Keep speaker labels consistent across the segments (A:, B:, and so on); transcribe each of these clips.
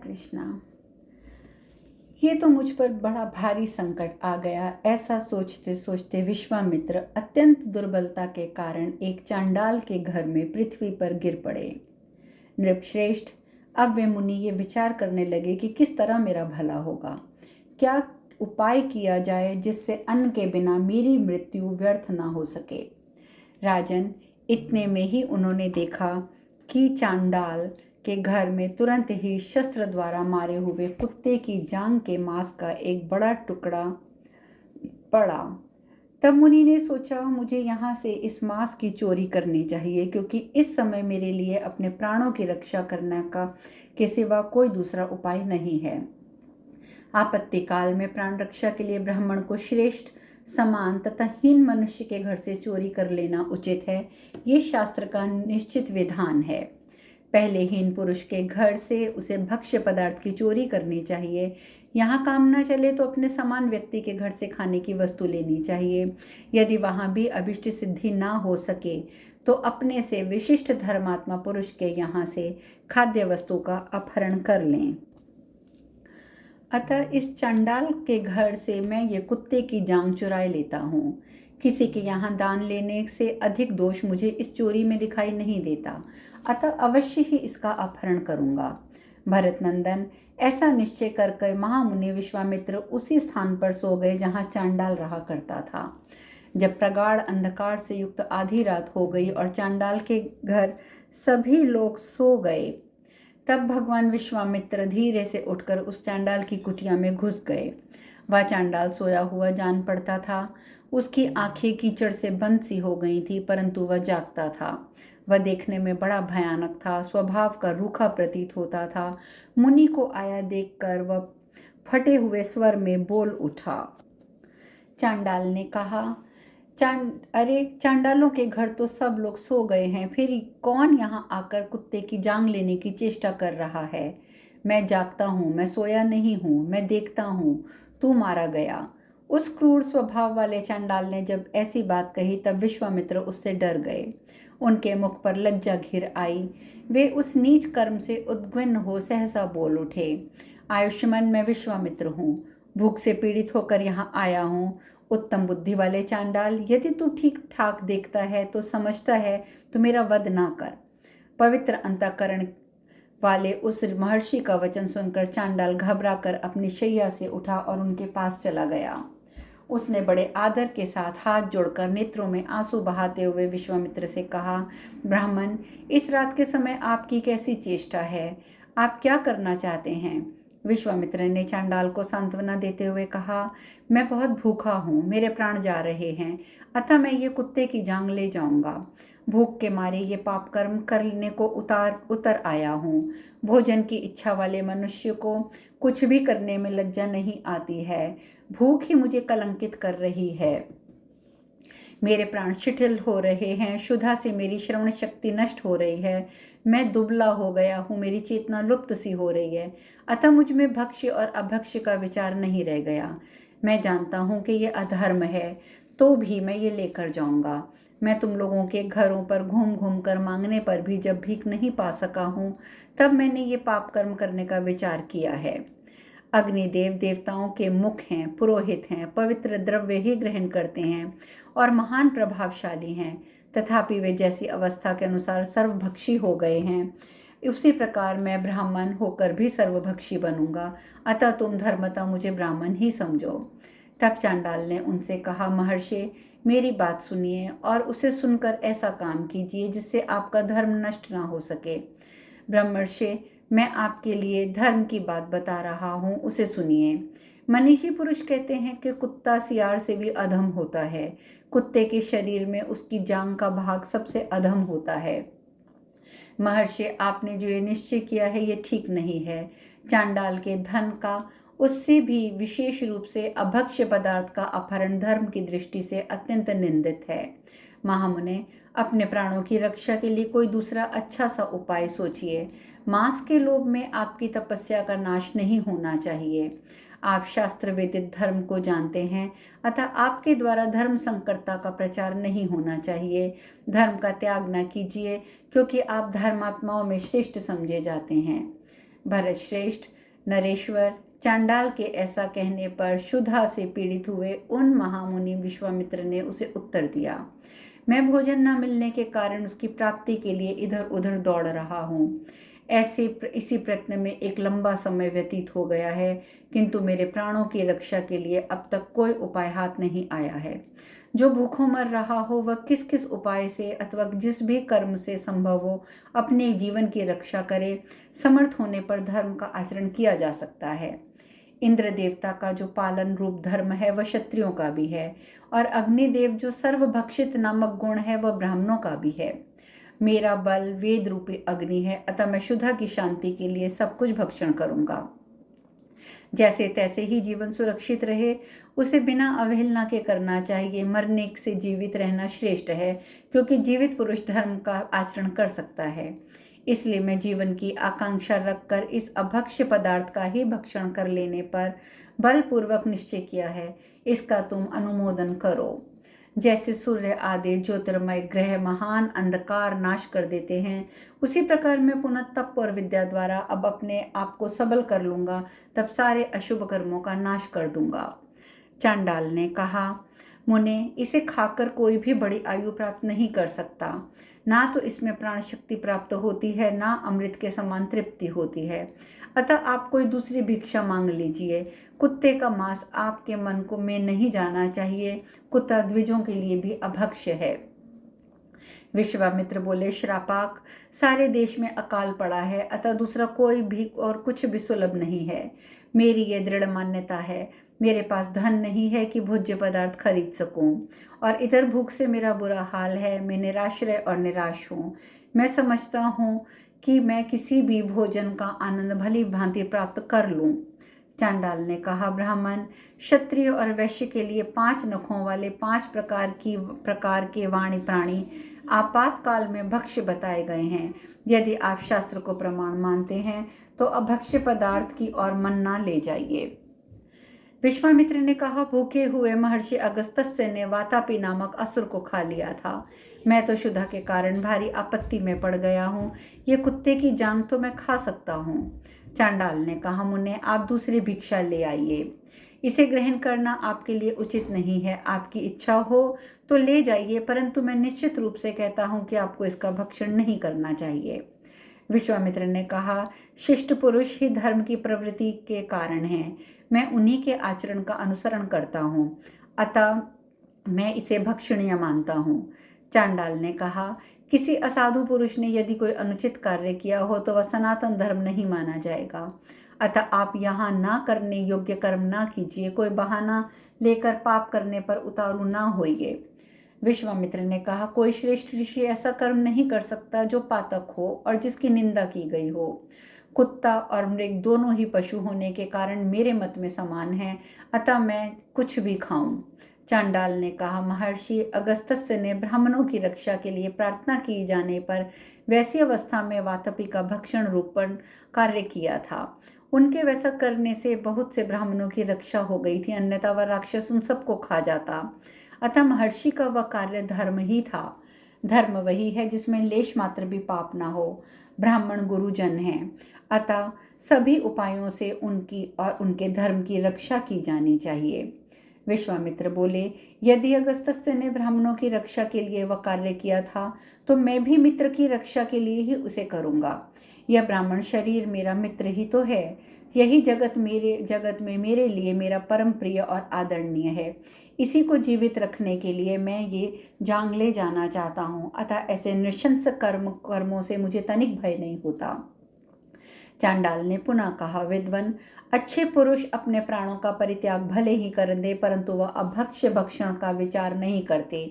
A: कृष्णा। ये तो मुझ पर बड़ा भारी संकट आ गया। ऐसा सोचते सोचते विश्वामित्र अत्यंत दुर्बलता के कारण एक चांडाल के घर में पृथ्वी पर गिर पड़े। नृपश्रेष्ठ, अब वे मुनि ये विचार करने लगे कि किस तरह मेरा भला होगा, क्या उपाय किया जाए जिससे अन्न के बिना मेरी मृत्यु व्यर्थ ना हो सके। राजन, इतने में ही उन्होंने देखा कि चांडाल के घर में तुरंत ही शस्त्र द्वारा मारे हुए कुत्ते की जांग के मांस का एक बड़ा टुकड़ा पड़ा। तब मुनि ने सोचा, मुझे यहाँ से इस मांस की चोरी करनी चाहिए, क्योंकि इस समय मेरे लिए अपने प्राणों की रक्षा करने के सिवा कोई दूसरा उपाय नहीं है। आपत्ति काल में प्राण रक्षा के लिए ब्राह्मण को श्रेष्ठ, समान तथा हीन मनुष्य के घर से चोरी कर लेना उचित है। ये शास्त्र का निश्चित विधान है। पहले हीन पुरुष के घर से उसे भक्ष्य पदार्थ की चोरी करनी चाहिए। यहाँ काम न चले तो अपने समान व्यक्ति के घर से खाने की वस्तु लेनी चाहिए। यदि वहाँ भी अभिष्ट सिद्धि ना हो सके तो अपने से विशिष्ट धर्मात्मा पुरुष के यहाँ से खाद्य वस्तु का अपहरण कर लें। अतः इस चंडाल के घर से मैं ये कुत्ते की जांग चुराए लेता हूँ। किसी के यहाँ दान लेने से अधिक दोष मुझे इस चोरी में दिखाई नहीं देता, अतः अवश्य ही इसका अपहरण करूँगा। भरत नंदन, ऐसा निश्चय करके महामुनि विश्वामित्र उसी स्थान पर सो गए जहाँ चांडाल रहा करता था। जब प्रगाढ़ अंधकार से युक्त आधी रात हो गई और चांडाल के घर सभी लोग सो गए, तब भगवान विश्वामित्र धीरे से उठकर उस चांडाल की कुटिया में घुस गए। वह चांडाल सोया हुआ जान पड़ता था। उसकी आंखें कीचड़ से बंद सी हो गई थी, परंतु वह जागता था। वह देखने में बड़ा भयानक था, स्वभाव का रूखा प्रतीत होता था। मुनि को आया देखकर वह फटे हुए स्वर में बोल उठा। चांडाल ने कहा, अरे चांडालों के घर तो सब लोग सो गए हैं, फिर कौन यहाँ आकर कुत्ते की जांग लेने की चेष्टा कर रहा है। मैं जागता हूँ, मैं सोया नहीं हूँ, मैं देखता हूँ, तू मारा गया। उस क्रूर स्वभाव वाले चांडाल ने जब ऐसी बात कही तब विश्वामित्र उससे डर गए। उनके मुख पर लज्जा घिर आई। वे उस नीच कर्म से उद्विग्न हो सहसा बोल उठे, आयुष्मान, मैं विश्वामित्र हूँ, भूख से पीड़ित होकर यहाँ आया हूँ। उत्तम बुद्धि वाले चांडाल, यदि तू ठीक ठाक देखता है तो समझता है तो मेरा वध ना कर। पवित्र अंतःकरण वाले उस महर्षि का वचन सुनकर चांडाल घबराकर अपनी शैया से उठा और उनके पास चला गया। उसने बड़े आदर के साथ हाथ जोड़कर नेत्रों में आंसू बहाते हुए विश्वामित्र से कहा, ब्राह्मण, इस रात के समय आपकी कैसी चेष्टा है? आप क्या करना चाहते हैं? विश्वामित्र ने चांडाल को सांत्वना देते हुए कहा, मैं बहुत भूखा हूँ, मेरे प्राण जा रहे हैं, अतः मैं ये कुत्ते की जांग ले जाऊंगा। भूख के मारे ये पाप कर्म करने को उतर आया हूँ। भोजन की इच्छा वाले मनुष्य को कुछ भी करने में लज्जा नहीं आती है। भूख ही मुझे कलंकित कर रही है। मेरे प्राण शिथिल हो रहे हैं, क्षुधा से मेरी श्रवण शक्ति नष्ट हो रही है, मैं दुबला हो गया हूँ, मेरी चेतना लुप्त सी हो रही है, अतः मुझ में भक्ष्य और अभक्ष्य का विचार नहीं रह गया। मैं जानता हूँ कि ये अधर्म है, तो भी मैं ये लेकर जाऊंगा। मैं तुम लोगों के घरों पर घूम घूम कर मांगने पर भी जब भीख नहीं पा सका हूँ, तब मैंने ये पाप कर्म करने का विचार किया है। अग्निदेव देवताओं के मुख हैं, पुरोहित हैं, पवित्र द्रव्य ही ग्रहण करते हैं और महान प्रभावशाली हैं, तथापि वे जैसी अवस्था के अनुसार सर्वभक्षी हो गए हैं, उसी प्रकार मैं ब्राह्मण होकर भी सर्वभक्षी बनूंगा, अतः तुम धर्मतः मुझे ब्राह्मण ही समझो। तब चांडाल ने उनसे कहा, महर्षि, मेरी बात सुनिए और उसे सुनकर ऐसा काम कीजिए जिससे आपका धर्म नष्ट ना हो सके। ब्रह्मर्षि, मैं आपके लिए धर्म की बात बता रहा हूँ, उसे सुनिए। मनीषी पुरुष कहते हैं कि कुत्ता सियार से भी अधम होता है। कुत्ते के शरीर में उसकी जांग का भाग सबसे अधम होता है। महर्षि, आपने जो ये निश्चय किया है ये ठीक नहीं है। चांडाल के धन का, उससे भी विशेष रूप से अभक्ष्य पदार्थ का अपहरण धर्म की दृष्टि से अत्यंत निंदित है। महामुने, अपने प्राणों की रक्षा के लिए कोई दूसरा अच्छा सा उपाय सोचिए। मांस के लोभ में आपकी तपस्या का नाश नहीं होना चाहिए। आप शास्त्र वेदित धर्म को जानते हैं, अतः आपके द्वारा धर्म संकरता का प्रचार नहीं होना चाहिए। धर्म का त्याग न कीजिए, क्योंकि आप धर्मात्माओं में श्रेष्ठ समझे जाते हैं। भरत श्रेष्ठ, नरेश्वर, चांडाल के ऐसा कहने पर क्षुधा से पीड़ित हुए उन महामुनि विश्वामित्र ने उसे उत्तर दिया, मैं भोजन न मिलने के कारण उसकी प्राप्ति के लिए इधर उधर दौड़ रहा हूँ। इसी प्रयत्न में एक लंबा समय व्यतीत हो गया है, किंतु मेरे प्राणों की रक्षा के लिए अब तक कोई उपाय हाथ नहीं आया है। जो भूखों मर रहा हो वह किस किस उपाय से अथवा जिस भी कर्म से संभव हो अपने जीवन की रक्षा करे। समर्थ होने पर धर्म का आचरण किया जा सकता है। इंद्र देवता का जो पालन रूप धर्म है वह क्षत्रियों का भी है, और अग्निदेव जो सर्वभक्षित नामक गुण है वह ब्राह्मणों का भी है। मेरा बल वेद रूपी अग्नि है, अतः मैं क्षुधा की शांति के लिए सब कुछ भक्षण करूंगा। जैसे तैसे ही जीवन सुरक्षित रहे उसे बिना अवहेलना के करना चाहिए। मरने से जीवित रहना श्रेष्ठ है, क्योंकि जीवित पुरुष धर्म का आचरण कर सकता है। इसलिए मैं जीवन की आकांक्षा रखकर इस अभक्ष्य पदार्थ का ही भक्षण कर लेने पर बलपूर्वक निश्चय किया है। इसका तुम अनुमोदन करो। जैसे सूर्य आदि ज्योतिर्मय ग्रह महान अंधकार नाश कर देते हैं, उसी प्रकार मैं पुनः तप और विद्या द्वारा अब अपने आप को सबल कर लूंगा, तब सारे अशुभ कर्मों का नाश कर दूंगा। चांडाल ने कहा, मुने, इसे खाकर कोई भी बड़ी आयु प्राप्त नहीं कर सकता। ना तो इसमें प्राण शक्ति प्राप्त होती है, ना अमृत के समान तृप्ति होती है। अतः आप कोई दूसरी भिक्षा मांग लीजिए। कुत्ते का मांस आपके मन को में नहीं जाना चाहिए। कुत्ता द्विजों के लिए भी अभक्ष्य है। विश्वामित्र बोले, श्रापाक, सारे देश में अकाल पड़ा है, अतः दूसरा कोई भी और कुछ भी सुलभ नहीं है। मेरी ये दृढ़ मान्यता है। मेरे पास धन नहीं है कि भोज्य पदार्थ खरीद सकूं, और इधर भूख से मेरा बुरा हाल है। मैं निराश्रय और निराश हूँ। मैं समझता हूँ कि मैं किसी भी भोजन का आनंद भली भांति प्राप्त कर लूं। चांडाल ने कहा, ब्राह्मण, क्षत्रिय और वैश्य के लिए 5 नखों वाले 5 प्रकार के वाणी प्राणी आपातकाल में भक्ष्य बताए गए हैं। यदि आप शास्त्र को प्रमाण मानते हैं तो अभक्ष्य पदार्थ की ओर मन न ले जाइए। विश्वामित्र ने कहा, भूखे हुए महर्षि अगस्त्य ने वातापी नामक असुर को खा लिया था। मैं तो क्षुधा के कारण भारी आपत्ति में पड़ गया हूँ। ये कुत्ते की जांघ तो मैं खा सकता हूँ। चांडाल ने कहा, मुने, आप दूसरी भिक्षा ले आइए। इसे ग्रहण करना आपके लिए उचित नहीं है। आपकी इच्छा हो तो ले जाइए, परंतु मैं निश्चित रूप से कहता हूँ कि आपको इसका भक्षण नहीं करना चाहिए। विश्वामित्र ने कहा, शिष्ट पुरुष ही धर्म की प्रवृत्ति के कारण हैं। मैं उन्हीं के आचरण का अनुसरण करता हूँ, अतः मैं इसे भक्षणीय मानता हूँ। चांडाल ने कहा, किसी असाधु पुरुष ने यदि कोई अनुचित कार्य किया हो तो वह सनातन धर्म नहीं माना जाएगा। अतः आप यहाँ ना करने योग्य कर्म ना कीजिए। कोई बहाना लेकर पाप करने पर उतारू ना होइए। विश्वामित्र ने कहा, कोई श्रेष्ठ ऋषि ऐसा कर्म नहीं कर सकता जो पातक हो और जिसकी निंदा की गई हो। कुत्ता और मृग दोनों ही पशु होने के कारण मेरे मत में समान है, अतः मैं कुछ भी खाऊं। चांडाल ने कहा, महर्षि अगस्त्य ने ब्राह्मणों की रक्षा के लिए प्रार्थना की जाने पर वैसी अवस्था में वातपी का भक्षण रूपण कार्य किया था। उनके वैसा करने से बहुत से ब्राह्मणों की रक्षा हो गई थी, अन्यथा वह राक्षस उन सबको खा जाता। अतः महर्षि का वह कार्य धर्म ही था। धर्म वही है जिसमें लेश मात्र भी पाप ना हो। ब्राह्मण गुरुजन हैं, अतः सभी उपायों से उनकी और उनके धर्म की रक्षा की जानी चाहिए। विश्वामित्र बोले, यदि अगस्त्य ने ब्राह्मणों की रक्षा के लिए वह कार्य किया था तो मैं भी मित्र की रक्षा के लिए ही उसे करूंगा। यह ब्राह्मण शरीर मेरा मित्र ही तो है। यही जगत में मेरे लिए मेरा परम प्रिय और आदरणीय है। इसी को जीवित रखने के लिए मैं ये जांग ले जाना चाहता हूँ, अतः ऐसे नृशंस कर्मों से मुझे तनिक भय नहीं होता। चांडाल ने पुनः कहा, विद्वन, अच्छे पुरुष अपने प्राणों का परित्याग भले ही कर दे, परंतु वह अभक्ष्य भक्षण का विचार नहीं करते।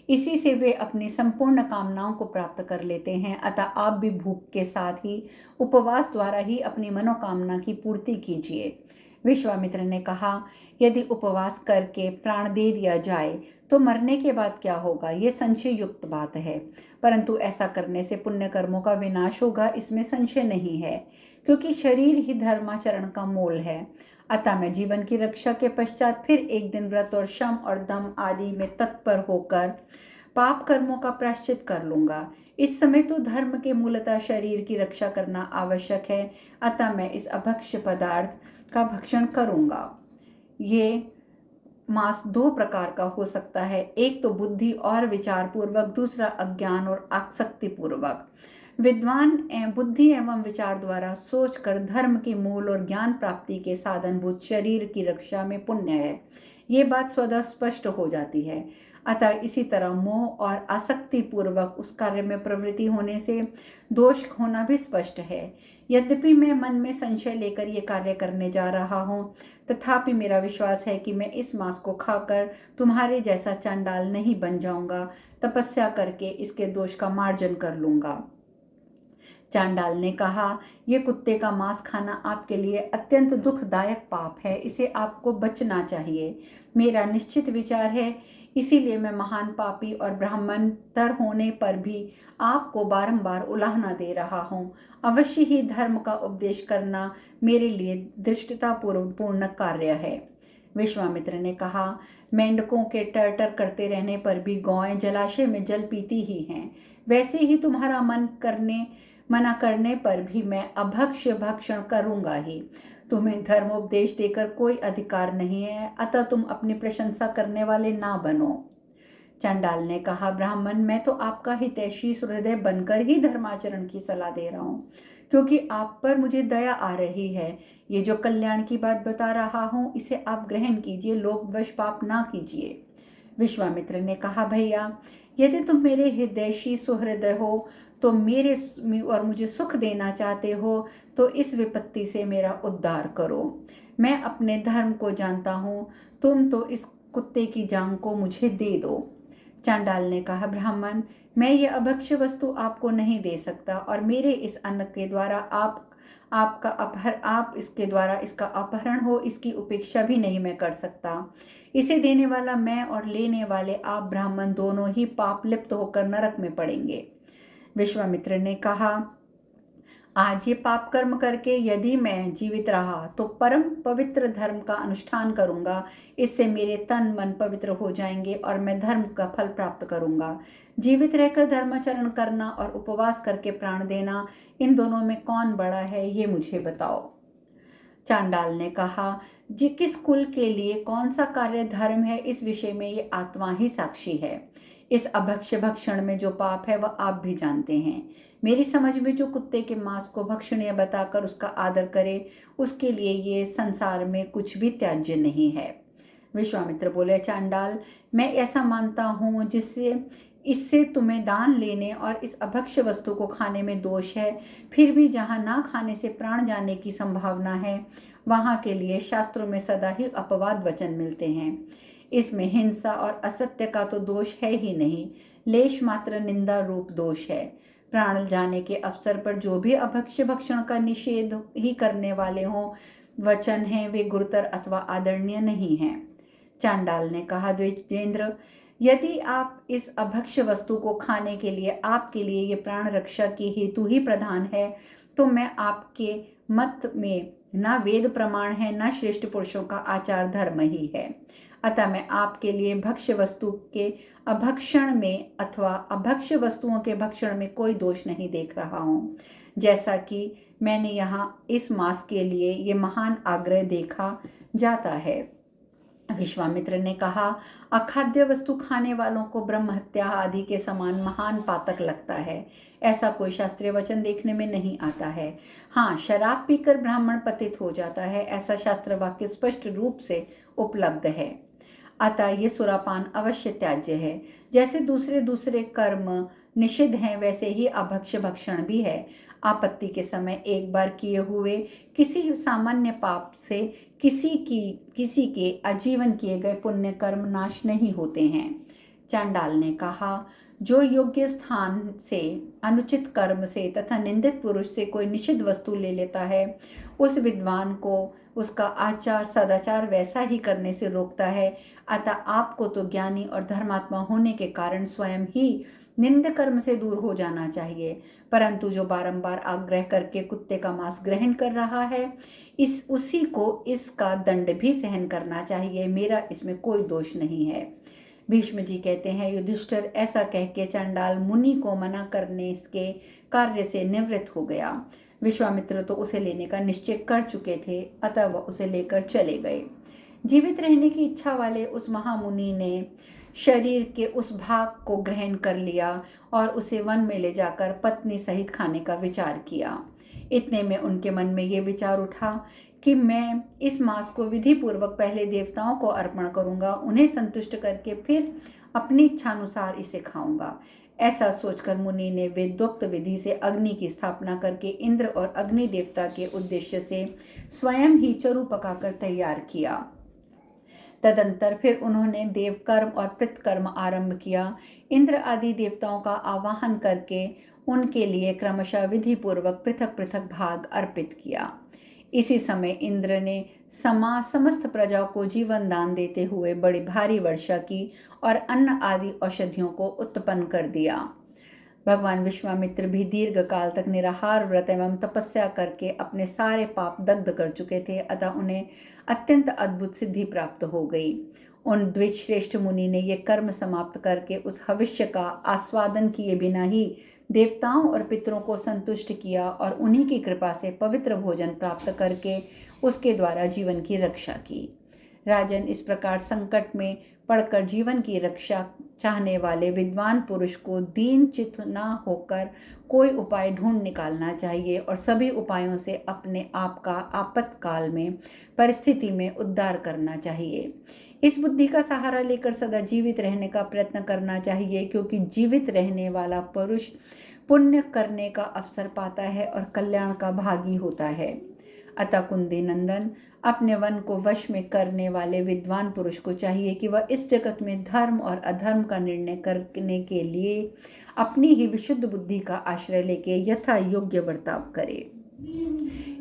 A: इसी से वे अपनी संपूर्ण कामनाओं को प्राप्त कर लेते हैं। अतः आप भी भूख के साथ ही उपवास द्वारा ही अपनी मनोकामना की पूर्ति कीजिए। विश्वामित्र ने कहा, यदि उपवास करके प्राण दे दिया जाए तो मरने के बाद क्या होगा, ये संशय युक्त बात है। परंतु ऐसा करने से पुण्य कर्मों का विनाश होगा, इसमें संशय नहीं है, क्योंकि शरीर ही धर्माचरण का मूल है। अतः मैं जीवन की रक्षा के पश्चात फिर एक दिन व्रत और शम और दम आदि में तत्पर होकर पाप कर्मों का प्रायश्चित कर लूंगा। इस समय तो धर्म के मूलतः शरीर की रक्षा करना आवश्यक है, अतः मैं इस अभक्ष्य पदार्थ का भक्षण करूंगा। ये मांस दो प्रकार का हो सकता है, एक तो बुद्धि और विचार पूर्वक, दूसरा अज्ञान और आसक्ति पूर्वक। विद्वान बुद्धि एवं विचार द्वारा सोचकर धर्म के मूल और ज्ञान प्राप्ति के साधनभूत शरीर की रक्षा में पुण्य है, ये बात स्वतः स्पष्ट हो जाती है। अतः इसी तरह मोह और आसक्ति पूर्वक उस कार्य में प्रवृत्ति होने से दोष होना भी स्पष्ट है। यद्यपि मैं मन में संशय लेकर ये कार्य करने जा रहा हूँ, तथापि मेरा विश्वास है कि मैं इस मांस को खाकर तुम्हारे जैसा चांडाल नहीं बन जाऊंगा, तपस्या करके इसके दोष का मार्जन कर लूंगा। चांडाल ने कहा, यह कुत्ते का मांस खाना आपके लिए अत्यंत दुखदायक पाप है, इसे आपको बचना चाहिए। मेरा निश्चित विचार है, इसीलिए मैं महान पापी और ब्राह्मणतर होने पर भी आपको बारंबार उलाहना दे रहा हूँ। अवश्य ही धर्म का उपदेश करना मेरे लिए धृष्टतापूर्ण कार्य है। विश्वामित्र ने कहा, मेंढकों के टर करते रहने पर भी गौएं जलाशय में जल पीती ही हैं, वैसे ही तुम्हारा मना करने पर भी मैं अभक्ष्य भक्षण करूंगा ही। तुम्हें धर्मोपदेश देकर कोई अधिकार नहीं है, अतः तुम अपनी प्रशंसा करने वाले ना बनो। चांडाल ने कहा, ब्राह्मण, मैं तो आपका हितैषी हृदय बनकर ही धर्माचरण की सलाह दे रहा हूँ, क्योंकि आप पर मुझे दया आ रही है। ये जो कल्याण की बात बता रहा हूँ, इसे आप ग्रहण कीजिए, लोभवश पाप ना कीजिए। विश्वामित्र ने कहा, भैया, यदि तुम मेरे हितैषी सुहृदय हो तो और मुझे सुख देना चाहते हो, तो इस विपत्ति से मेरा उद्धार करो। मैं अपने धर्म को जानता हूँ, तुम तो इस कुत्ते की जांग को मुझे दे दो। चांडाल ने कहा, ब्राह्मण, मैं ये अभक्ष्य वस्तु आपको नहीं दे सकता, और मेरे इस अन्न के द्वारा आप इसके द्वारा इसका अपहरण हो, इसकी उपेक्षा भी नहीं मैं कर सकता। इसे देने वाला मैं और लेने वाले आप ब्राह्मण दोनों ही पाप लिप्त होकर नरक में पड़ेंगे। विश्वामित्र ने कहा, आज ये पाप कर्म करके यदि मैं जीवित रहा तो परम पवित्र धर्म का अनुष्ठान करूंगा। इससे मेरे तन मन पवित्र हो जाएंगे और मैं धर्म का फल प्राप्त करूंगा। जीवित रहकर धर्माचरण करना और उपवास करके प्राण देना, इन दोनों में कौन बड़ा है, ये मुझे बताओ। चांडाल ने कहा, जी, किस कुल के लिए कौन सा कार्य धर्म है, इस विषय में ये आत्मा ही साक्षी है। इस अभक्ष्य भक्षण में जो पाप है वह आप भी जानते हैं। मेरी समझ में जो कुत्ते के मांस को भक्षणीय बताकर उसका आदर करे, उसके लिए ये संसार में कुछ भी त्याज्य नहीं है। विश्वामित्र बोले, चांडाल, मैं ऐसा मानता हूँ इससे तुम्हें दान लेने और इस अभक्ष्य वस्तु को खाने में दोष है। फिर भी जहाँ ना खाने से प्राण जाने की संभावना है, वहाँ के लिए शास्त्रों में सदा ही अपवाद वचन मिलते हैं। इसमें हिंसा और असत्य का तो दोष है ही नहीं, लेश मात्र निंदा रूप दोष है। प्राण जाने के अवसर पर जो भी अभक्ष्य भक्षण का निषेध ही करने वाले हों, वचन हैं वे गुरुतर अथवा आदरणीय नहीं हैं। चांडाल ने कहा, द्विजेंद्र, यदि आप इस अभक्ष्य वस्तु को खाने के लिए आपके लिए ये प्राण रक्षा की हेतु ही प्रधान है, तो मैं आपके मत में न वेद प्रमाण है, न श्रेष्ठ पुरुषों का आचार धर्म ही है। अतः मैं आपके लिए भक्ष्य वस्तु के अभक्षण में अथवा अभक्ष्य वस्तुओं के भक्षण में कोई दोष नहीं देख रहा हूँ। जैसा कि मैंने यहाँ इस मास के लिए ये महान आग्रह देखा जाता है। विश्वामित्र ने कहा, अखाद्य वस्तु खाने वालों को ब्रह्म हत्या आदि के समान महान पातक लगता है। ऐसा कोई शास्त्रीय वचन देखने में नहीं आता है। हाँ, शराब पीकर ब्राह्मण पतित हो जाता है, ऐसा शास्त्र वाक्य स्पष्ट रूप से उपलब्ध है। अतः ये सुरापान अवश्य त्याज्य है। जैसे दूसरे कर्म निषिद्ध हैं, वैसे ही अभक्ष्य भक्षण भी है। आपत्ति के समय एक बार किए हुए किसी सामान्य पाप से किसी के आजीवन किए गए पुण्य कर्म नाश नहीं होते हैं। चांडाल ने कहा, जो योग्य स्थान से, अनुचित कर्म से तथा निंदित पुरुष से कोई निषिद्ध वस्तु ले लेता है, उस विद्वान को उसका आचार सदाचार वैसा ही करने से रोकता है। अतः आपको तो ज्ञानी और धर्मात्मा होने के कारण स्वयं ही निंद कर्म से दूर हो जाना चाहिए, परंतु जो बारंबार आग्रह करके कुत्ते का मांस ग्रहण कर रहा है, उसी को इसका दंड भी सहन करना चाहिए। मेरा इसमें कोई दोष नहीं है। भीष्म जी कहते हैं, युधिष्ठिर, ऐसा कह के चंडाल मुनि को मना करने के कार्य से निवृत्त हो गया। विश्वामित्र तो उसे लेने का निश्चय कर चुके थे, अतः वह उसे लेकर चले गए। जीवित रहने की इच्छा वाले उस महामुनि ने शरीर के उस भाग को ग्रहण कर लिया और उसे वन में ले जाकर पत्नी सहित खाने का विचार किया। इतने में उनके मन में ये विचार उठा कि मैं इस मांस को विधि पूर्वक पहले देवताओं को अर्पण करूंगा, उन्हें संतुष्ट करके फिर अपनी इच्छानुसार इसे खाऊंगा। ऐसा सोचकर मुनि ने वेदोक्त विधि से अग्नि की स्थापना करके इंद्र और अग्नि देवता के उद्देश्य से स्वयं ही चरु पकाकर तैयार किया। तदंतर फिर उन्होंने देवकर्म और पितृकर्म आरंभ किया। इंद्र आदि देवताओं का आवाहन करके उनके लिए क्रमशः विधि पूर्वक पृथक पृथक भाग अर्पित किया। इसी समय इंद्र ने समस्त प्रजा को जीवन दान देते हुए बड़ी भारी वर्षा की और अन्न आदि औषधियों को उत्पन्न कर दिया। भगवान विश्वामित्र भी दीर्घ काल तक निराहार व्रत एवं तपस्या करके अपने सारे पाप दग्ध कर चुके थे, अतः उन्हें अत्यंत अद्भुत सिद्धि प्राप्त हो गई। उन द्विजश्रेष्ठ मुनि ने यह कर्म समाप्त करके उस हविष्य का आस्वादन किए बिना ही देवताओं और पितरों को संतुष्ट किया और उन्हीं की कृपा से पवित्र भोजन प्राप्त करके उसके द्वारा जीवन की रक्षा की। राजन, इस प्रकार संकट में पड़कर जीवन की रक्षा चाहने वाले विद्वान पुरुष को दीन चित्त न होकर कोई उपाय ढूंढ निकालना चाहिए और सभी उपायों से अपने आप का आपातकाल में परिस्थिति में उद्धार करना चाहिए। इस बुद्धि का सहारा लेकर सदा जीवित रहने का प्रयत्न करना चाहिए, क्योंकि जीवित रहने वाला पुरुष पुण्य करने का अवसर पाता है और कल्याण का भागी होता है। अतः कुंती नंदन, अपने वन को वश में करने वाले विद्वान पुरुष को चाहिए कि वह इस जगत में धर्म और अधर्म का निर्णय करने के लिए अपनी ही विशुद्ध बुद्धि का आश्रय लेके यथा योग्य बर्ताव करे।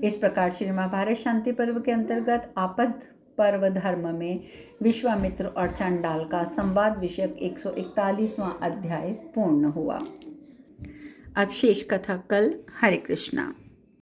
A: इस प्रकार श्री महाभारत शांति पर्व के अंतर्गत आपद पर्व धर्म में विश्वामित्र और चंडाल का संवाद विषयक 141वां अध्याय पूर्ण हुआ। अब शेष कथा कल। हरे कृष्णा।